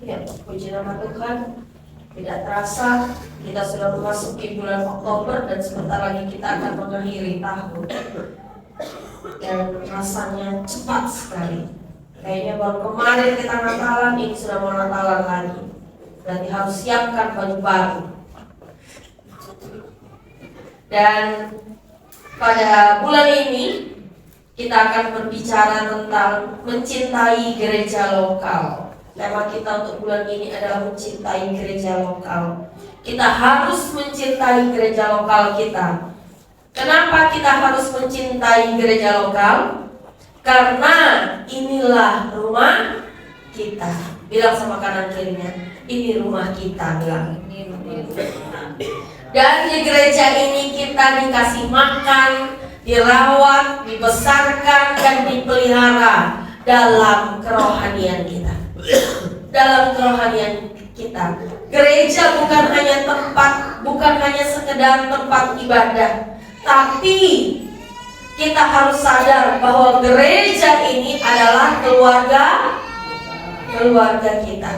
Ya, puji nama Tuhan. Tidak terasa kita sudah memasuki bulan Oktober dan sebentar lagi kita akan mengakhiri tahun. Dan rasanya cepat sekali. Kayaknya baru kemarin kita Natalan, ini sudah mau Natalan lagi. Berarti harus siapkan baju baru. Dan pada bulan ini kita akan berbicara tentang mencintai gereja lokal. Tema kita untuk bulan ini adalah mencintai gereja lokal. Kita harus mencintai gereja lokal kita. Kenapa kita harus mencintai gereja lokal? Karena inilah rumah kita. Bilang sama kanan kirinya, ini rumah kita. Bilang. Dan di gereja ini kita dikasih makan, dirawat, dibesarkan, dan dipelihara dalam kerohanian kita. Dalam kerohanian kita. Gereja bukan hanya tempat, bukan hanya sekedar tempat ibadah, tapi kita harus sadar bahwa gereja ini adalah keluarga kita.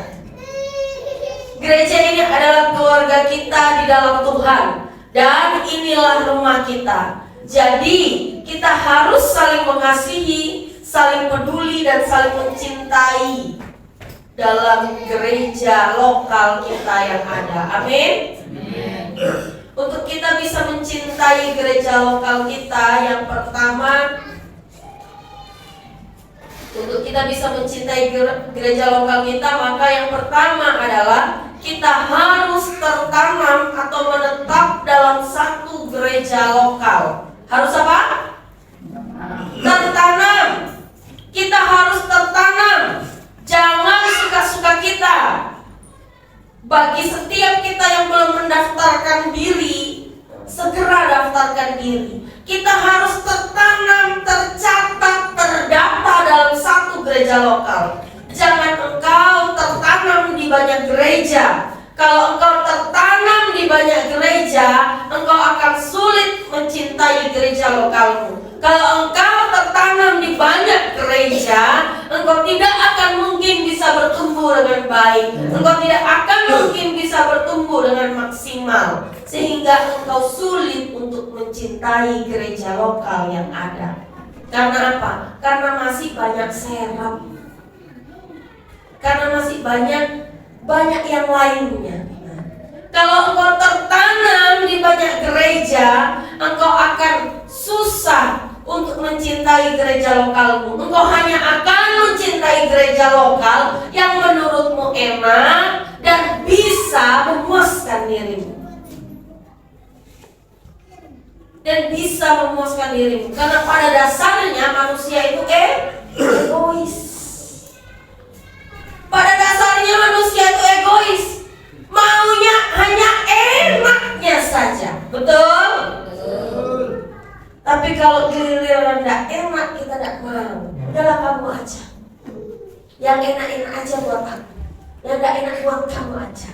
Gereja ini adalah keluarga kita di dalam Tuhan, dan inilah rumah kita. Jadi kita harus saling mengasihi, saling peduli, dan saling mencintai dalam gereja lokal kita yang ada. Amin. Untuk kita bisa mencintai gereja lokal kita, yang pertama, untuk kita bisa mencintai gereja lokal kita, maka yang pertama adalah kita harus tertanam atau menetap dalam satu gereja lokal. Harus apa? Tertanam. Kita harus tertanam. Jangan suka-suka kita. Bagi setiap kita yang belum mendaftarkan diri, segera daftarkan diri. Kita harus tertanam, tercatat, terdata dalam satu gereja lokal. Jangan engkau tertanam di banyak gereja. Kalau engkau tertanam di banyak gereja, engkau akan sulit mencintai gereja lokalmu. Kalau engkau tertanam di banyak gereja, engkau tidak akan mungkin bisa bertumbuh dengan baik. Engkau tidak akan mungkin bisa bertumbuh dengan maksimal, sehingga engkau sulit untuk mencintai gereja lokal yang ada. Karena apa? Karena masih banyak serap. Karena masih banyak yang lainnya. Kalau engkau tertanam di banyak gereja, engkau akan susah untuk mencintai gereja lokalmu. Engkau hanya akan mencintai gereja lokal yang menurutmu enak dan bisa memuaskan dirimu. Dan bisa memuaskan dirimu. Karena pada dasarnya manusia itu egois. Pada dasarnya manusia itu egois. Maunya hanya enaknya saja. Betul? Tapi kalau giliran tidak enak, kita tidak mau. Udahlah kamu aja. Yang enak-enak aja buat aku. Yang tidak enak buat kamu aja.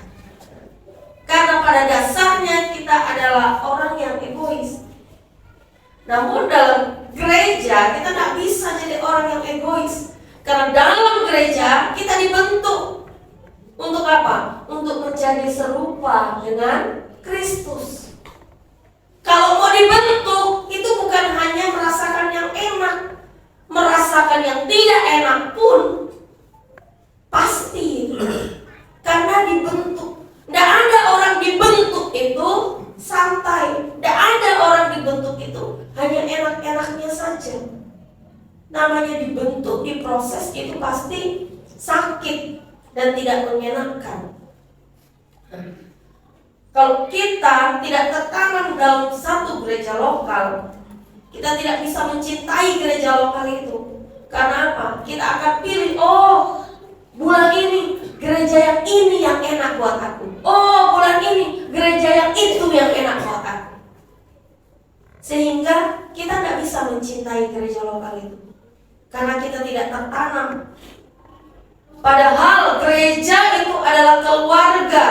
Karena pada dasarnya kita adalah orang yang egois. Namun dalam gereja kita tidak bisa jadi orang yang egois. Karena dalam gereja kita dibentuk. Untuk apa? Untuk menjadi serupa dengan Kristus. Kalau mau dibentuk, itu bukan hanya merasakan yang enak, merasakan yang tidak enak pun pasti. Karena dibentuk. Tidak ada orang dibentuk itu santai. Tidak ada orang dibentuk itu hanya enak-enaknya saja. Namanya dibentuk, diproses, itu pasti sakit dan tidak menyenangkan. Kalau kita tidak tertanam dalam satu gereja lokal, kita tidak bisa mencintai gereja lokal itu. Karena apa? Kita akan pilih, bulan ini gereja yang ini yang enak buat aku. Bulan ini gereja yang itu yang enak buat aku. Sehingga kita tidak bisa mencintai gereja lokal itu. Karena kita tidak tertanam. Padahal gereja itu adalah keluarga.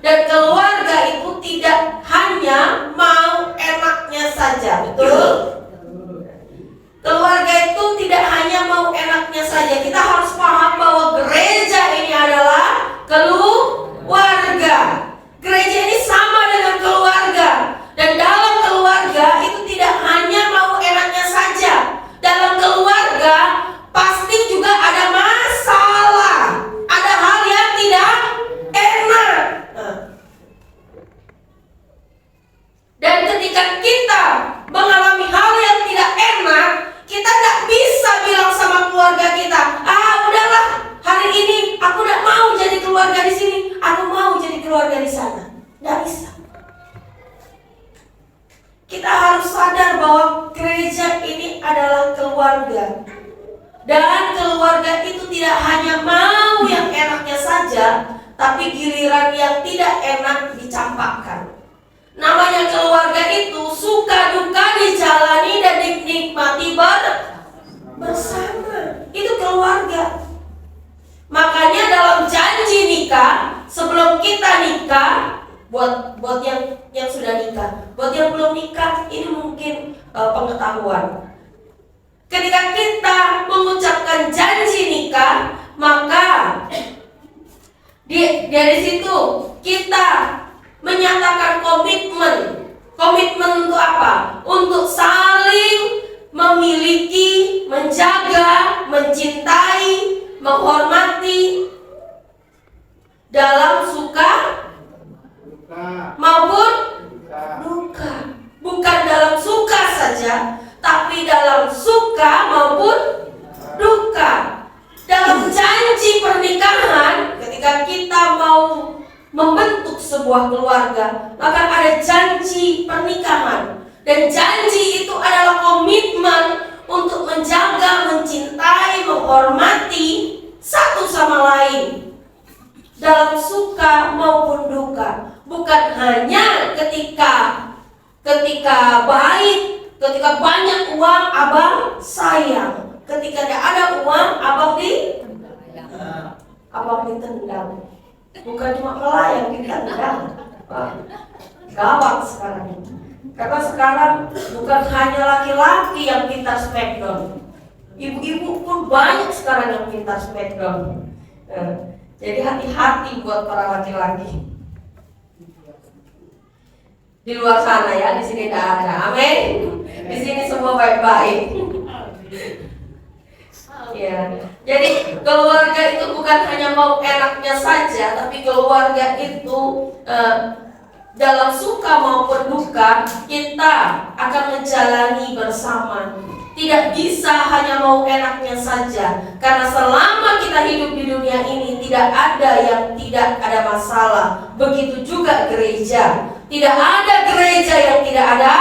Dan keluarga itu tidak hanya mau enaknya saja, betul? Keluarga itu tidak hanya mau enaknya saja. Kita harus paham bahwa gereja ini adalah keluarga di sini, aku mau jadi keluarga di sana. Nggak bisa. Kita harus sadar bahwa gereja ini adalah keluarga. Dan keluarga itu tidak hanya mau yang enaknya saja, tapi giliran yang tidak enak dicampakkan. Namanya keluarga itu suka duka dijalani dan dinikmati bersama. Itu keluarga. Makanya dalam janji nikah, sebelum kita nikah, buat yang sudah nikah, buat yang belum nikah, ini mungkin pengetahuan. Ketika kita mengucapkan janji nikah, maka dari situ kita menyatakan komitmen. Komitmen untuk apa? Untuk saling memiliki, menjaga, mencintai, menghormati dalam suka maupun duka. Bukan dalam suka saja, tapi dalam suka maupun duka. Dalam janji pernikahan, ketika kita mau membentuk sebuah keluarga, maka ada janji pernikahan. Dan janji itu adalah komitmen untuk menjaga, mencintai, menghormati satu sama lain dalam suka maupun duka. Bukan hanya ketika baik, ketika banyak uang abang sayang, ketika tidak ada uang abang ditendang. Bukan cuma melayang, ditendang. Gawat sekarang. Karena sekarang bukan hanya laki-laki yang pintar smackdown, ibu-ibu pun banyak sekarang yang pintar smackdown. Jadi hati-hati buat para laki-laki di luar sana ya, di sini tidak ada. Amin. Di sini semua baik-baik. Ya. Jadi keluarga itu bukan hanya mau enaknya saja, tapi keluarga itu dalam suka maupun duka kita akan menjalani bersama. Tidak bisa hanya mau enaknya saja, karena selama kita hidup di dunia ini tidak ada yang tidak ada masalah. Begitu juga gereja. Tidak ada gereja yang tidak ada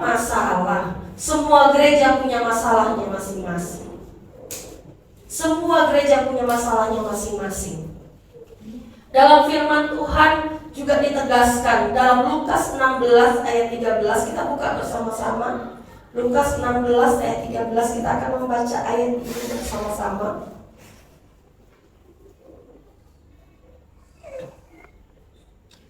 masalah. Semua gereja punya masalahnya masing-masing. Semua gereja punya masalahnya masing-masing. Dalam firman Tuhan juga ditegaskan dalam Lukas 16 ayat 13, kita buka bersama-sama. Lukas 16 ayat 13, kita akan membaca ayat ini bersama-sama.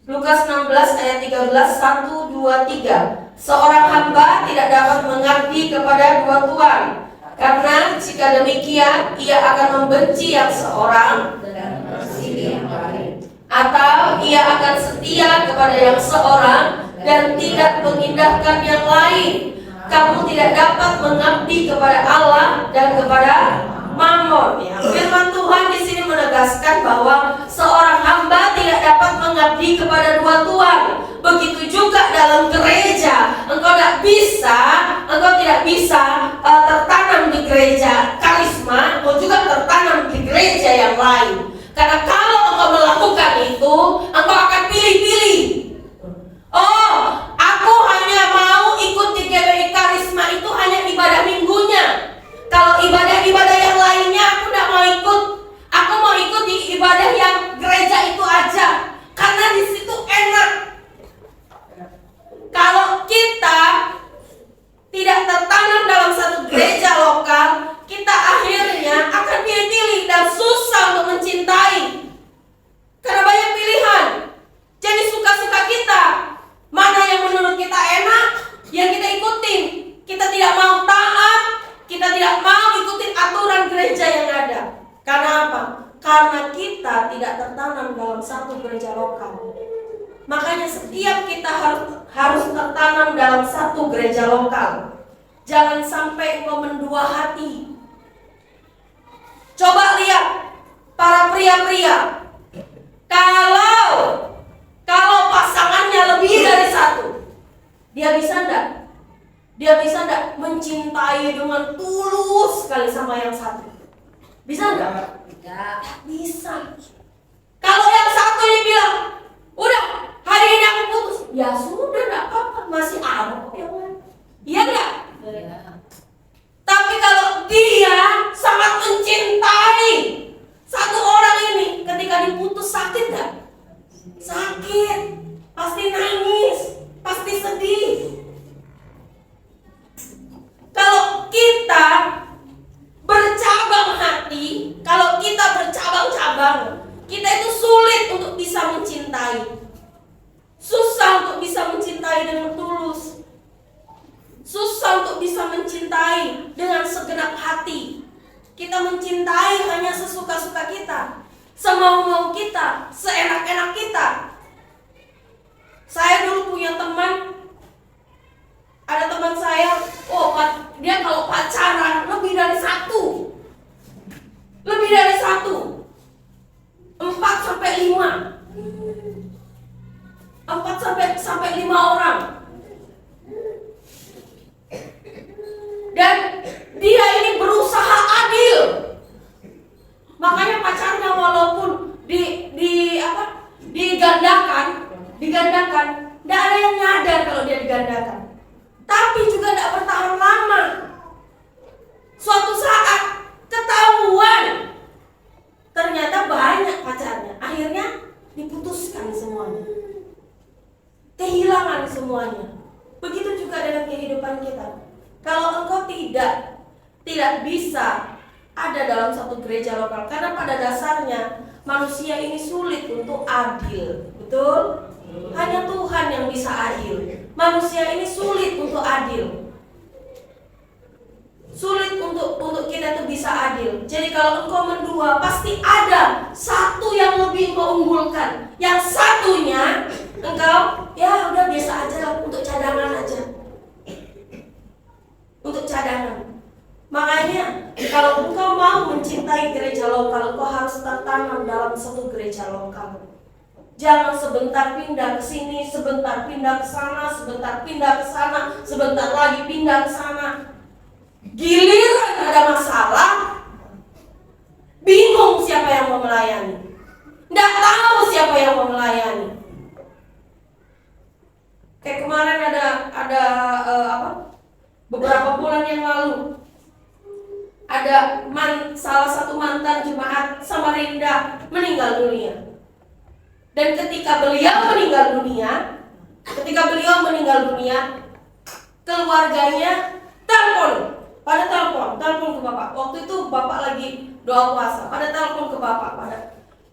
Lukas 16 ayat 13, 1, 2, 3. Seorang hamba tidak dapat mengabdi kepada dua tuan, karena jika demikian ia akan membenci yang seorang dan mengasihi yang lain, atau ia akan setia kepada yang seorang dan tidak mengindahkan yang lain. Kamu tidak dapat mengabdi kepada Allah dan kepada Mammon. Ya. Firman Tuhan di sini menegaskan bahwa seorang hamba tidak dapat mengabdi kepada dua tuan. Begitu juga dalam gereja, engkau tidak bisa tertanam di gereja karisma, engkau juga tertanam di gereja yang lain. Karena kalau engkau melakukan itu, engkau akan pilih-pilih. Oh, aku hanya mau ikut di GBI karisma itu hanya ibadah minggunya. Kalau ibadah-ibadah yang lainnya aku tidak mau ikut. Aku mau ikut di ibadah yang gereja itu aja, karena di situ enak. Kalau kita tidak tertanam dalam satu gereja lokal, kita akhirnya akan pilih-pilih dan susah untuk mencintai. Karena banyak pilihan. Jadi suka-suka kita, mana yang menurut kita enak, yang kita ikutin. Kita tidak mau taat, kita tidak mau ikutin aturan gereja yang ada. Karena apa? Karena kita tidak tertanam dalam satu gereja lokal. Makanya setiap kita harus tertanam dalam satu gereja lokal. Jangan sampai engkau mendua hati. Coba lihat para pria-pria. Kalau pasangannya lebih dari satu, dia bisa enggak? Dia bisa enggak mencintai dengan tulus sekali sama yang satu? Bisa enggak? Tidak bisa. ya sudah, enggak apa-apa, masih ada kok yang lain. Iya enggak? Ya. Tapi kalau dia sangat mencintai satu orang ini, ketika diputus sakit enggak? Sakit, pasti nangis, pasti sedih. Kalau kita bercabang hati, kalau kita bercabang-cabang, kita itu sulit untuk bisa mencintai. Susah untuk bisa mencintai dengan tulus. Susah untuk bisa mencintai dengan segenap hati. Kita mencintai hanya sesuka-suka kita, semau-mau kita, seenak-enak kita. Saya dulu punya teman, ada teman saya, dia kalau pacaran lebih dari satu. Lebih dari satu. 4 sampai 5. 4 sampai 5 orang. Dan dia ini berusaha adil. Makanya pacarnya walaupun digandakan, enggak ada yang nyadar kalau dia digandakan. Tapi juga enggak bertahan lama. Suatu saat ketahuan ternyata banyak pacarnya. Akhirnya diputuskan semuanya. Kehilangan semuanya. Begitu juga dengan kehidupan kita. Kalau engkau tidak bisa ada dalam satu gereja lokal, karena pada dasarnya manusia ini sulit untuk adil. Betul? Hanya Tuhan yang bisa adil. Manusia ini sulit untuk adil. Sulit untuk kita tuh bisa adil. Jadi kalau engkau mendua, pasti ada satu yang lebih engkau unggulkan. Yang satunya engkau ya udah biasa aja, untuk cadangan aja. Untuk cadangan. Makanya kalau engkau mau mencintai gereja lokal, engkau harus tertanam dalam satu gereja lokal. Jangan sebentar pindah ke sini, sebentar pindah ke sana, sebentar pindah ke sana, sebentar lagi pindah ke sana. Giliran ada masalah, bingung siapa yang mau melayani. Nggak tahu siapa yang mau melayani. Kayak kemarin ada beberapa bulan yang lalu ada salah satu mantan jemaat Samarinda meninggal dunia. Dan ketika beliau meninggal dunia, keluarganya telepon ke bapak. Waktu itu bapak lagi doa puasa, pada telepon ke bapak,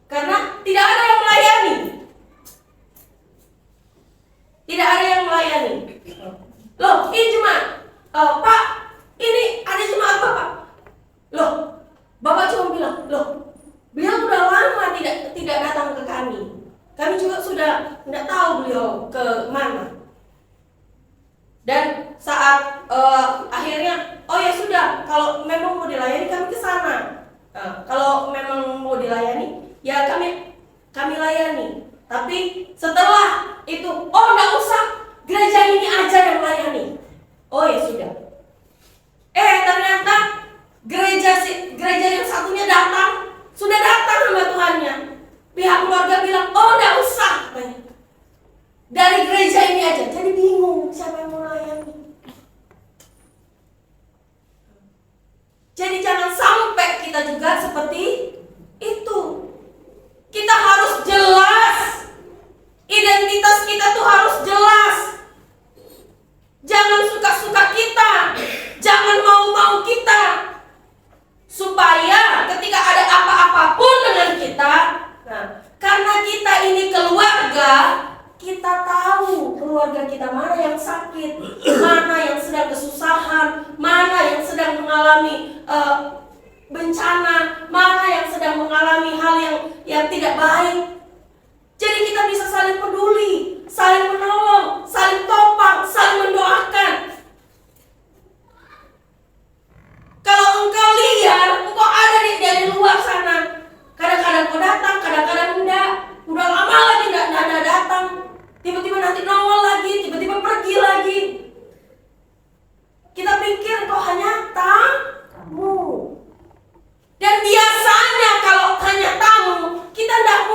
karena tidak ada yang melayani. Loh, ini jemaat, Pak, ini ada jemaat bapak. Loh, bapak cuma bilang, loh, beliau udah lama tidak datang ke kami. Kami juga sudah tidak tahu beliau ke mana. Dan saat akhirnya, oh ya sudah, kalau memang mau dilayani kami ke sana. Kalau memang mau dilayani, ya kami layani. Tapi setelah itu, oh enggak usah, gereja ini aja yang layani. Oh ya sudah. Ternyata gereja yang satunya sudah datang sama Tuhannya. Pihak keluarga bilang, oh enggak usah. Dari gereja ini aja. Jadi bingung siapa yang mau layani. Jadi jangan sampai kita juga seperti itu. Kita harus jelas. Identitas kita tuh harus jelas. Jangan suka-suka kita. Jangan mau-mau kita. Supaya ketika ada apa-apapun dengan kita, karena kita ini keluarga, kita tahu keluarga kita mana yang sakit, mana yang sedang kesusahan, mana yang sedang mengalami bencana, mana yang sedang mengalami hal yang tidak baik. Jadi kita bisa saling peduli, saling menolong, saling topang, saling mendoakan. Kalau engkau liar, engkau ada dari luar sana, kadang-kadang kau datang, kadang-kadang enggak. Udah lama lagi enggak datang. Tiba-tiba nanti nongol lagi, tiba-tiba pergi lagi. Kita pikir kau hanya tamu. Dan biasanya kalau hanya tamu, kita enggak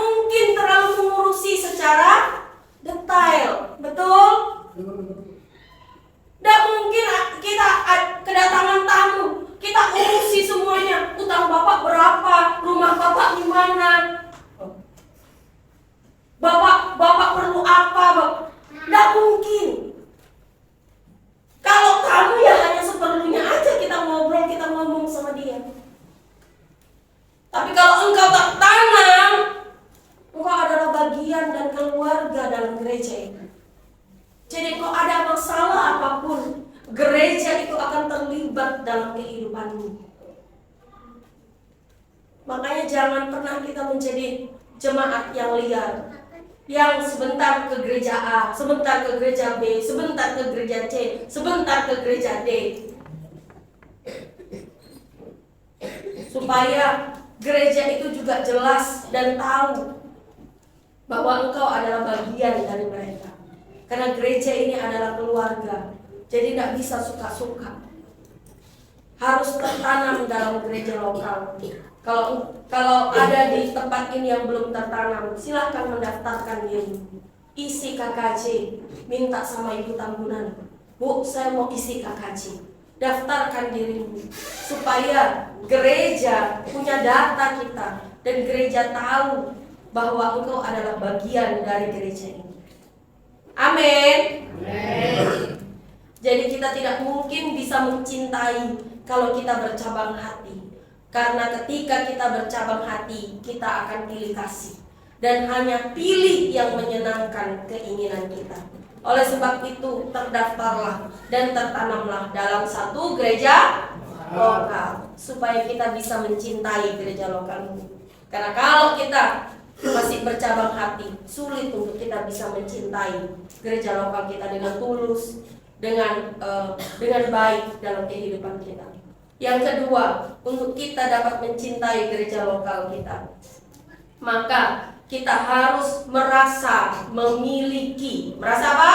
jangan pernah kita menjadi jemaat yang liar, yang sebentar ke gereja A, sebentar ke gereja B, sebentar ke gereja C, sebentar ke gereja D. Supaya gereja itu juga jelas dan tahu bahwa engkau adalah bagian dari mereka. Karena gereja ini adalah keluarga, jadi tidak bisa suka-suka. Harus tertanam dalam gereja lokal. Kalau ada di tempat ini yang belum tertanam, silahkan mendaftarkan diri. Isi KKJ, minta sama ibu tambunan, Bu, saya mau isi KKJ. Daftarkan dirimu supaya gereja punya data kita dan gereja tahu bahwa engkau adalah bagian dari gereja ini. Amin. Amin. Jadi kita tidak mungkin bisa mencintai kalau kita bercabang hati. Karena ketika kita bercabang hati, kita akan pilih kasih dan hanya pilih yang menyenangkan keinginan kita. Oleh sebab itu, terdaftarlah dan tertanamlah dalam satu gereja lokal supaya kita bisa mencintai gereja lokal ini. Karena kalau kita masih bercabang hati, sulit untuk kita bisa mencintai gereja lokal kita dengan tulus, dengan baik dalam kehidupan kita. Yang kedua, untuk kita dapat mencintai gereja lokal kita, maka kita harus merasa memiliki. Merasa apa?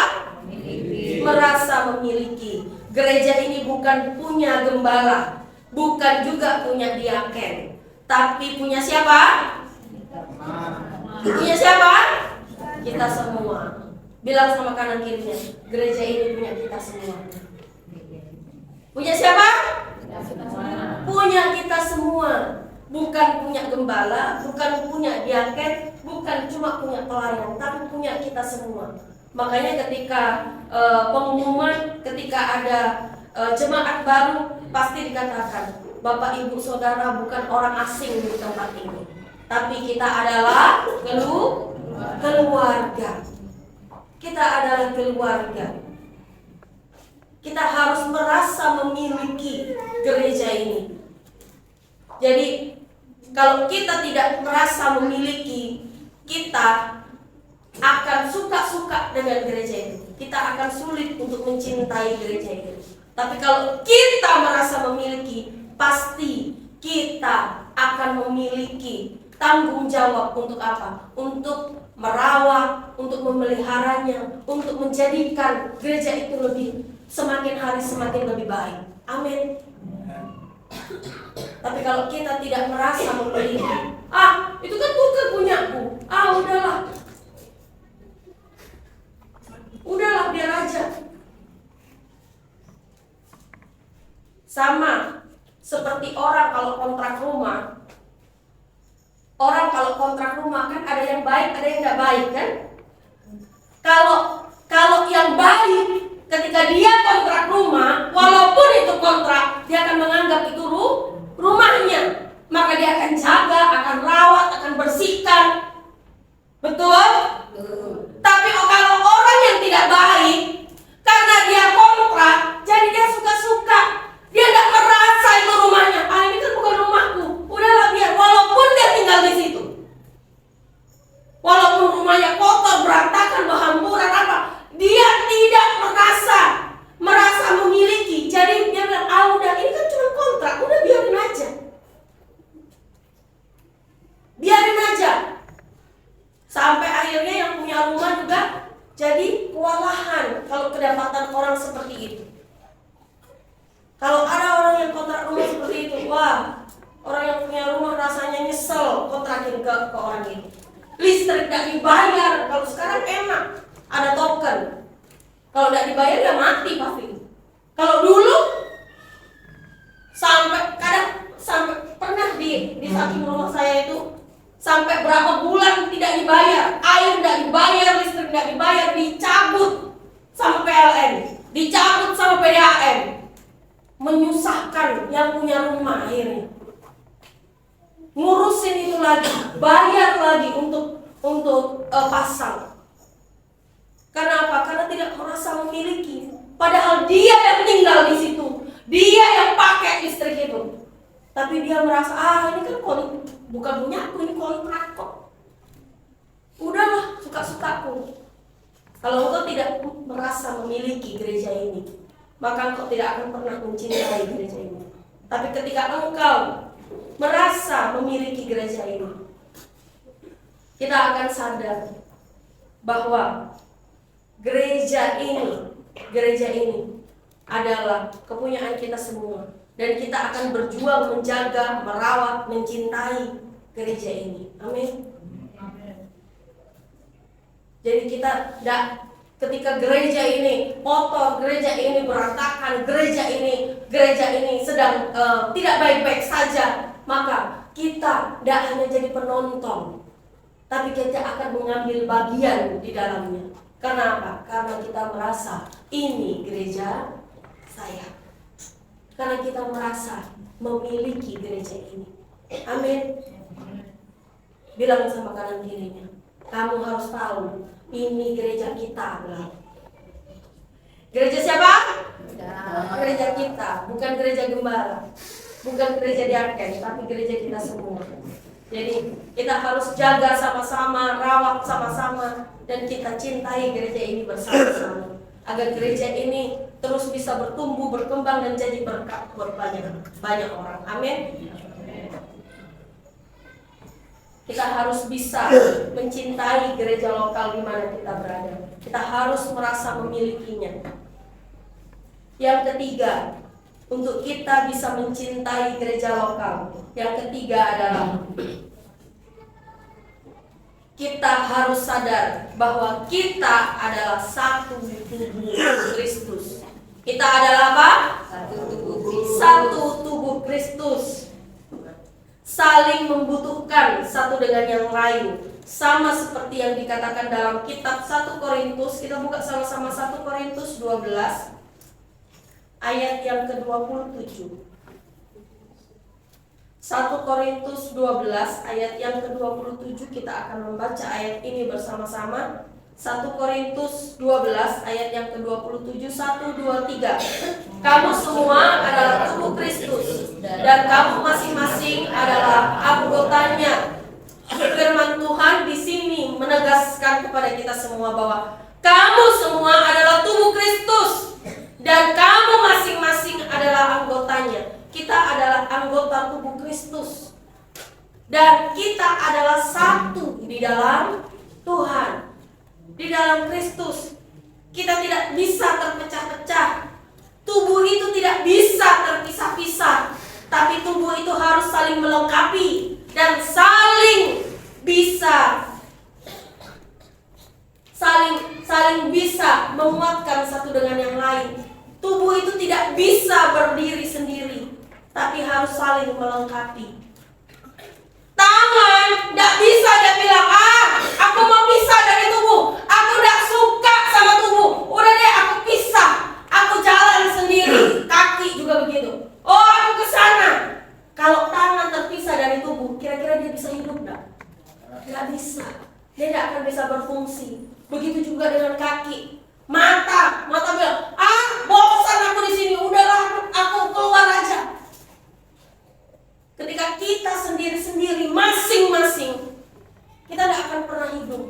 Merasa memiliki. Gereja ini bukan punya gembala, bukan juga punya diaken, tapi punya siapa? Punya siapa? Kita semua. Bilang sama kanan kirinya, gereja ini punya kita semua. Punya siapa? Punya kita semua. Bukan punya gembala, bukan punya diaken, bukan cuma punya pelayan, tapi punya kita semua. Makanya ketika pengumuman, ketika ada jemaat baru, pasti dikatakan, Bapak Ibu Saudara bukan orang asing di tempat ini, tapi kita adalah keluarga. Kita adalah keluarga. Kita harus merasa memiliki gereja ini. Jadi kalau kita tidak merasa memiliki, kita akan suka-suka dengan gereja ini. Kita akan sulit untuk mencintai gereja ini. Tapi kalau kita merasa memiliki, pasti kita akan memiliki tanggung jawab untuk apa? Untuk merawat, untuk memeliharanya, untuk menjadikan gereja itu semakin hari semakin lebih baik. Amin. Tapi kalau kita tidak merasa memiliki, itu kan bukan punyaku. Udahlah biar aja. Sama seperti orang kalau kontrak rumah. Orang kalau kontrak rumah kan ada yang baik, ada yang nggak baik kan? Kalau yang baik, ketika dia kontrak rumah, walaupun itu kontrak, dia akan menganggap itu rumahnya, maka dia akan jaga, akan rawat, akan bersihkan. Betul? Tapi kalau orang yang tidak baik, karena dia kontrak, jadi dia suka-suka. Dia tidak merasa itu rumahnya. Ini kan bukan rumahku. Udahlah biar, walaupun dia tinggal di situ, walaupun rumahnya kotor, berantakan, berhamburan apa, dia tidak merasa memiliki. Jadi dia bilang, udah ini kan cuma kontrak, udah biarin aja. Biarin aja. Sampai akhirnya yang punya rumah juga jadi kewalahan kalau kedapatan orang seperti itu. Kalau ada orang yang kontrak rumah seperti itu, orang yang punya rumah rasanya nyesel kontrakin ke orang itu. Listrik tidak dibayar, kalau sekarang enak, ada token. Kalau tidak dibayar ya mati pasti. Kalau dulu sampai pernah di samping rumah saya itu sampai berapa bulan tidak dibayar, air tidak dibayar, listrik tidak dibayar, dicabut sama PLN, dicabut sama PDAM, menyusahkan yang punya rumah akhirnya. Ngurusin itu lagi, bayar lagi untuk pasang. Karena apa? Karena tidak merasa memiliki. Padahal dia yang tinggal di situ, dia yang pakai listrik itu. Tapi dia merasa, ini kan bukan punya aku, ini kontrak kok. Udahlah, suka-sukaku. Kalau engkau tidak merasa memiliki gereja ini, maka engkau tidak akan pernah mencintai gereja ini. Tapi ketika engkau merasa memiliki gereja ini, kita akan sadar bahwa gereja ini adalah kepunyaan kita semua. Dan kita akan berjuang menjaga, merawat, mencintai gereja ini. Amin. Jadi kita ketika gereja ini kotor, gereja ini berantakan, gereja ini sedang tidak baik-baik saja, maka kita tidak hanya jadi penonton, tapi kita akan mengambil bagian di dalamnya. Karena apa? Karena kita merasa ini gereja saya. Karena kita merasa memiliki gereja ini. Amin. Bilang sama kanan kirinya, kamu harus tahu ini gereja kita adalah. Gereja siapa? Gereja kita, bukan gereja gembala, bukan gereja diaken, tapi gereja kita semua. Jadi kita harus jaga sama-sama, rawat sama-sama, dan kita cintai gereja ini bersama-sama, agar gereja ini terus bisa bertumbuh, berkembang, dan jadi berkat buat banyak orang. Amin. Kita harus bisa mencintai gereja lokal di mana kita berada. Kita harus merasa memilikinya. Yang ketiga, untuk kita bisa mencintai gereja lokal, yang ketiga adalah kita harus sadar bahwa kita adalah satu tubuh Kristus. Kita adalah apa? Satu tubuh Kristus. Saling membutuhkan satu dengan yang lain. Sama seperti yang dikatakan dalam kitab 1 Korintus. Kita buka sama-sama 1 Korintus 12 ayat yang ke-27. 1 Korintus 12 ayat yang ke-27, kita akan membaca ayat ini bersama-sama. 1 Korintus 12 ayat yang ke-27. 1, 2, 3. Kamu semua adalah tubuh Kristus, dan kamu masing-masing adalah anggotanya. Firman Tuhan di sini menegaskan kepada kita semua bahwa kamu semua adalah tubuh Kristus, dan kamu masing-masing adalah anggotanya. Kita adalah anggota tubuh Kristus, dan kita adalah satu di dalam Tuhan. Di dalam Kristus kita tidak bisa terpecah-pecah. Tubuh itu tidak bisa terpisah-pisah, tapi tubuh itu harus saling melengkapi dan saling bisa menguatkan satu dengan yang lain. Tubuh itu tidak bisa berdiri sendiri, tapi harus saling melengkapi. Tangan tidak bisa dia bilang, aku mau pisah dari tubuh, aku tidak suka sama tubuh, udah deh aku pisah, aku jalan sendiri. Kaki juga begitu, aku ke sana. Kalau tangan terpisah dari tubuh, kira-kira dia bisa hidup tidak? Tidak bisa, dia tidak akan bisa berfungsi. Begitu juga dengan kaki. Mata bilang, bosan aku di sini, udahlah aku keluar aja. Ketika kita sendiri-sendiri, masing-masing, kita tidak akan pernah hidup.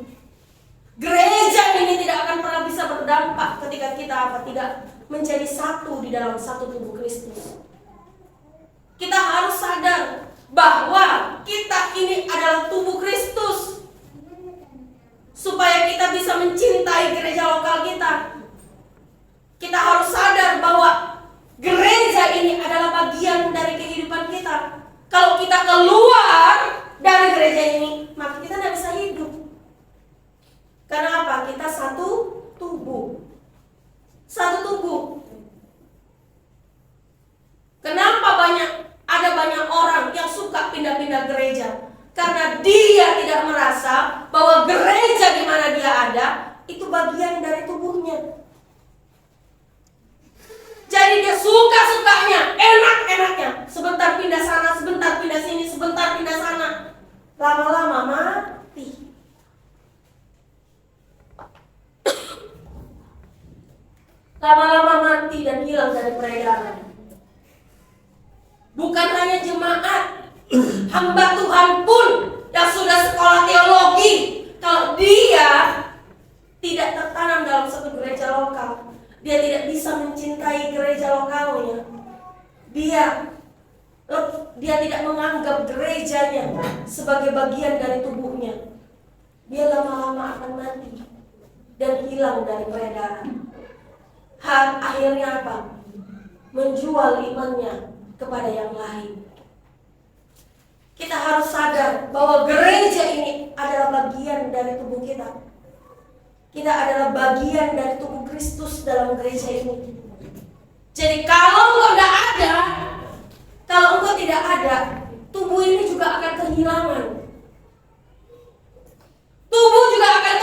Gereja ini tidak akan pernah bisa berdampak ketika kita tidak menjadi satu di dalam satu tubuh Kristus. Kita harus sadar bahwa kita ini adalah tubuh Kristus, supaya kita bisa mencintai gereja lokal kita. Kita harus sadar bahwa gereja ini adalah bagian dari kehidupan kita. Kalau kita keluar dari gereja ini, maka kita tidak bisa hidup. Karena apa? Kita satu tubuh. Satu tubuh. Kenapa ada banyak orang yang suka pindah-pindah gereja? Karena dia tidak merasa bahwa gereja di mana dia ada itu bagian dari tubuhnya. Jadi dia suka-sukanya, enak-enaknya. Sebentar pindah sana, sebentar pindah sini, sebentar pindah sana. Lama-lama mati. Lama-lama mati dan hilang dari peredaran. Bukan hanya jemaat hamba Tuhan pun yang sudah sekolah teologi, kalau dia tidak tertanam dalam satu gereja lokal, dia tidak bisa mencintai gereja lokalnya. Dia tidak menganggap gerejanya sebagai bagian dari tubuhnya. Dia lama-lama akan mati dan hilang dari peredaran. Akhirnya apa? Menjual imannya kepada yang lain. Kita harus sadar bahwa gereja ini adalah bagian dari tubuh kita. Kita adalah bagian dari tubuh Kristus dalam gereja ini. Jadi kalau engkau tidak ada, tubuh ini juga akan kehilangan. Tubuh juga akan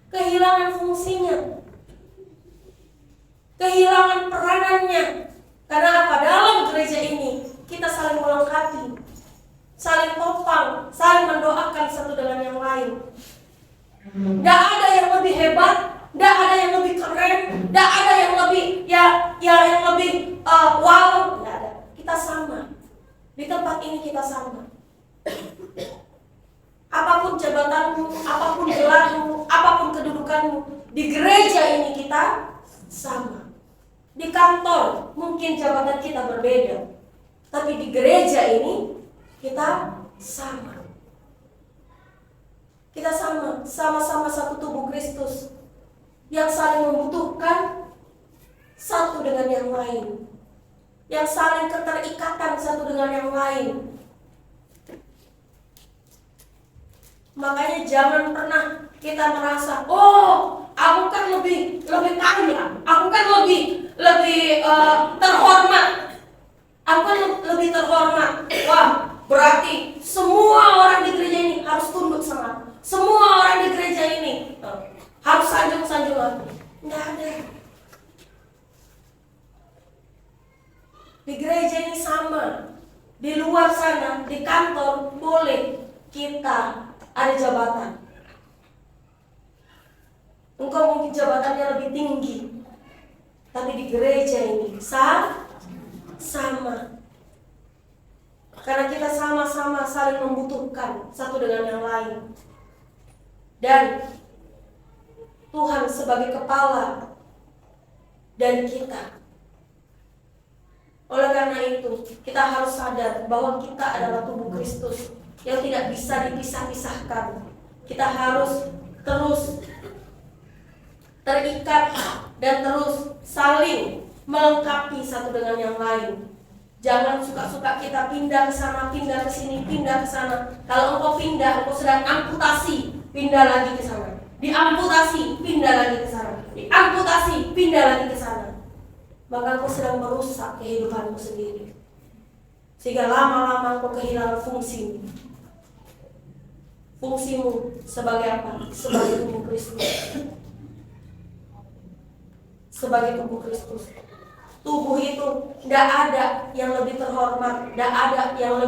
kehilangan fungsinya, kehilangan peranannya. Karena apa? Dalam gereja ini kita saling melengkapi, saling topang, saling mendoakan satu dengan yang lain. Tidak ada yang lebih hebat, tidak ada yang lebih keren, tidak ada yang lebih yang lebih wow, tidak ada. Kita sama. Di tempat ini kita sama. Apapun jabatanmu, apapun gelarmu, apapun kedudukanmu, di gereja ini kita sama. Di kantor mungkin jabatan kita berbeda, tapi di gereja ini kita sama. Kita sama-sama satu tubuh Kristus yang saling membutuhkan satu dengan yang lain, yang saling keterikatan satu dengan yang lain. Makanya jangan pernah kita merasa, oh, aku kan lebih kaya, aku kan lebih terhormat, aku kan lebih terhormat. Wah, berarti semua orang di gereja ini harus tunduk sama aku. Semua orang di gereja ini harus sanjung aku. Nggak ada. Di gereja ini sama. Di luar sana, di kantor boleh kita ada jabatan. Engkau mungkin jabatannya lebih tinggi, tapi di gereja ini sama. Karena kita sama-sama saling membutuhkan satu dengan yang lain. Dan Tuhan sebagai kepala dan kita. Oleh karena itu, kita harus sadar bahwa kita adalah tubuh Kristus yang tidak bisa dipisah-pisahkan. Kita harus terus terikat dan terus saling melengkapi satu dengan yang lain. Jangan suka-suka kita pindah ke sana, pindah ke sini, pindah ke sana. Kalau engkau pindah, engkau sedang amputasi, pindah lagi ke sana. Diamputasi, pindah lagi ke sana. Diamputasi, pindah lagi ke sana. Maka engkau sedang merusak kehidupanmu sendiri. Sehingga lama-lama engkau kehilangan fungsimu. Fungsimu sebagai apa? Sebagai tubuh Kristus. Sebagai tubuh Kristus. Tubuh itu tidak ada yang lebih terhormat, tidak ada yang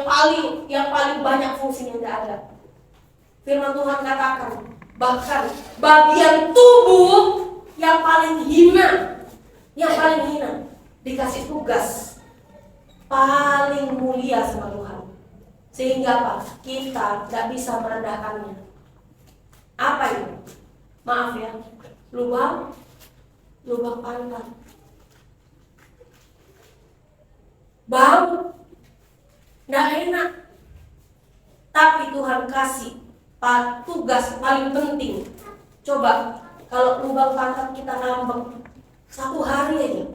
paling banyak fungsinya, tidak ada. Firman Tuhan katakan, bahkan bagian tubuh yang paling hina dikasih tugas paling mulia sama Tuhan. Sehingga apa? Kita tidak bisa merendahkannya. Apa itu? Maaf ya, lubang pantat. Bau, tidak enak. Tapi Tuhan kasih tugas paling penting. Coba kalau lubang pantat kita ngambek 1 hari aja,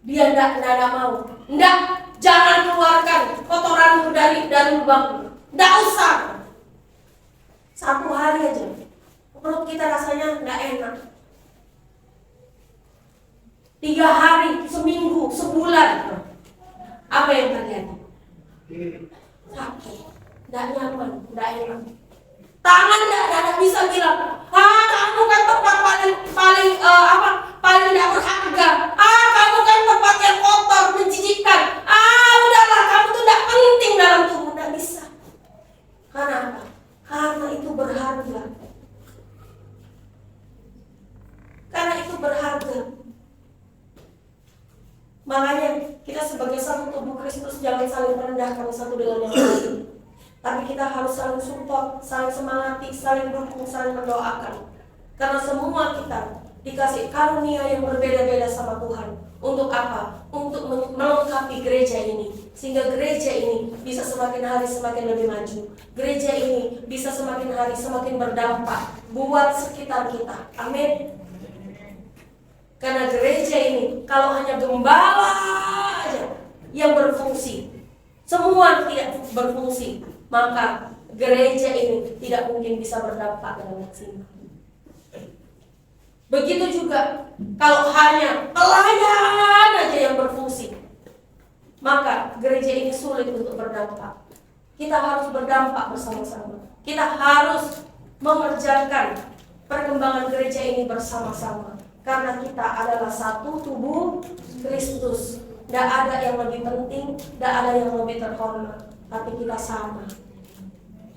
dia tidak mau. Tidak, jangan keluarkan kotoranmu dari lubangmu. Tidak usah. 1 hari aja, perut kita rasanya tidak enak. 3 hari, seminggu, sebulan, apa yang terjadi? Sakit, tidak nyaman, tidak enak. Tangan tidak bisa bilang, kamu kan tempat paling tidak berharga. Kamu kan tempat yang kotor, menjijikkan. Udahlah, kamu tuh tidak penting dalam tubuh. Tidak bisa. Karena apa? Karena itu berharga. Karena itu berharga. tubuh Kristus jangan saling merendahkan satu dengan yang lain. Tapi kita harus saling support, saling semangati, saling dukung, saling mendoakan. Karena semua kita dikasih karunia yang berbeda-beda sama Tuhan. Untuk apa? Untuk melengkapi gereja ini. Sehingga gereja ini bisa semakin hari semakin lebih maju. Gereja ini bisa semakin hari semakin berdampak buat sekitar kita. Amin. Karena gereja ini kalau hanya gembala aja yang berfungsi, semua tidak berfungsi, maka gereja ini tidak mungkin bisa berdampak dengan maksimal. Begitu juga kalau hanya pelayan aja yang berfungsi, maka gereja ini sulit untuk berdampak. Kita harus berdampak bersama-sama. Kita harus mengerjakan perkembangan gereja ini bersama-sama. Karena kita adalah satu tubuh Kristus. Tidak ada yang lebih penting, tidak ada yang lebih terhormat. Tapi kita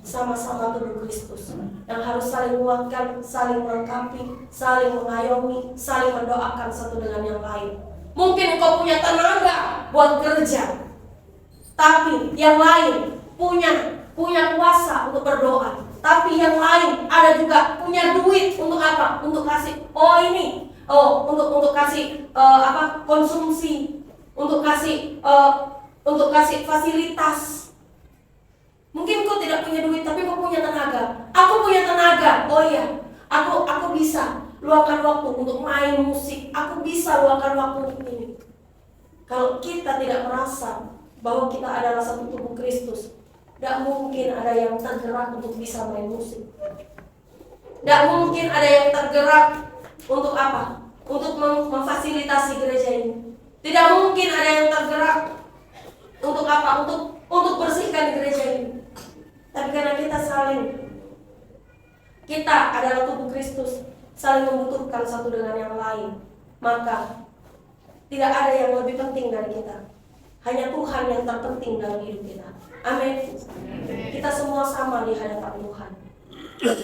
sama-sama tubuh Kristus yang harus saling menguatkan, saling melengkapi, saling mengayomi, saling mendoakan satu dengan yang lain. Mungkin engkau punya tenaga buat kerja, tapi yang lain punya kuasa untuk berdoa. Tapi yang lain ada juga punya duit untuk apa? Untuk kasih untuk kasih konsumsi, untuk kasih fasilitas. Mungkin kau tidak punya duit tapi kau punya tenaga. Aku punya tenaga. Oh iya, aku bisa luangkan waktu untuk main musik. Aku bisa luangkan waktu untuk ini. Kalau kita tidak merasa bahwa kita adalah satu tubuh Kristus, tidak mungkin ada yang tergerak untuk bisa main musik. Tidak mungkin ada yang tergerak untuk apa? Untuk memfasilitasi gereja ini. Tidak mungkin ada yang tergerak untuk apa? Untuk bersihkan gereja ini. Tapi karena kita adalah tubuh Kristus, saling membutuhkan satu dengan yang lain, maka tidak ada yang lebih penting dari kita. Hanya Tuhan yang terpenting dalam hidup kita. Amin. Kita semua sama di hadapan Tuhan.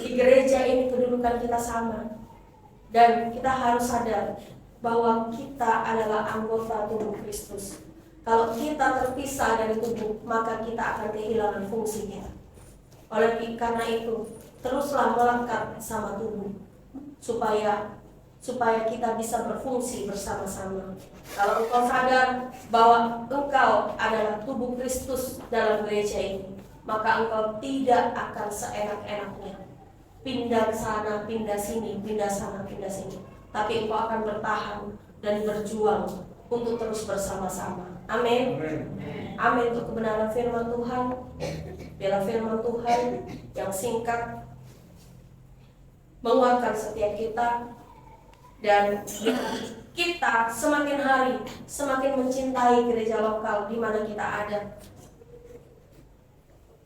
Di gereja ini kedudukan kita sama. Dan kita harus sadar bahwa kita adalah anggota tubuh Kristus. Kalau kita terpisah dari tubuh, maka kita akan kehilangan fungsi kita. Oleh karena itu, teruslah melekat sama tubuh supaya kita bisa berfungsi bersama-sama. Kalau engkau sadar bahwa engkau adalah tubuh Kristus dalam gereja ini, maka engkau tidak akan seenak-enaknya pindah sana, pindah sini, pindah sana, pindah sini. Tapi engkau akan bertahan dan berjuang untuk terus bersama-sama. Amin. Amin untuk kebenaran firman Tuhan. Biarlah firman Tuhan yang singkat menguatkan setiap kita, dan kita semakin hari semakin mencintai gereja lokal di mana kita ada.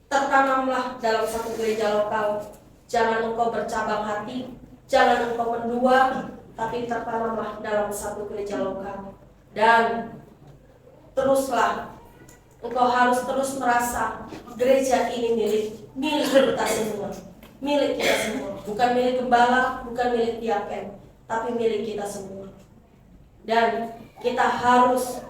Tertanamlah dalam satu gereja lokal. Jangan engkau bercabang hati, jangan engkau mendua, tapi tertanamlah dalam satu gereja lokal. Dan teruslah, engkau harus terus merasa gereja ini milik kita semua, milik kita semua. Bukan milik gembala, bukan milik diaken, tapi milik kita semua. Dan kita harus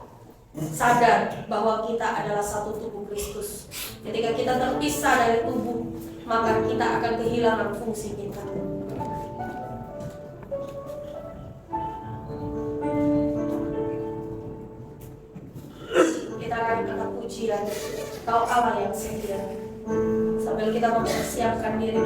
sadar bahwa kita adalah satu tubuh Kristus. Ketika kita terpisah dari tubuh, maka kita akan kehilangan fungsi kita. Kita akan kata pujian, Kau Allah yang setia, sambil kita mempersiapkan diri.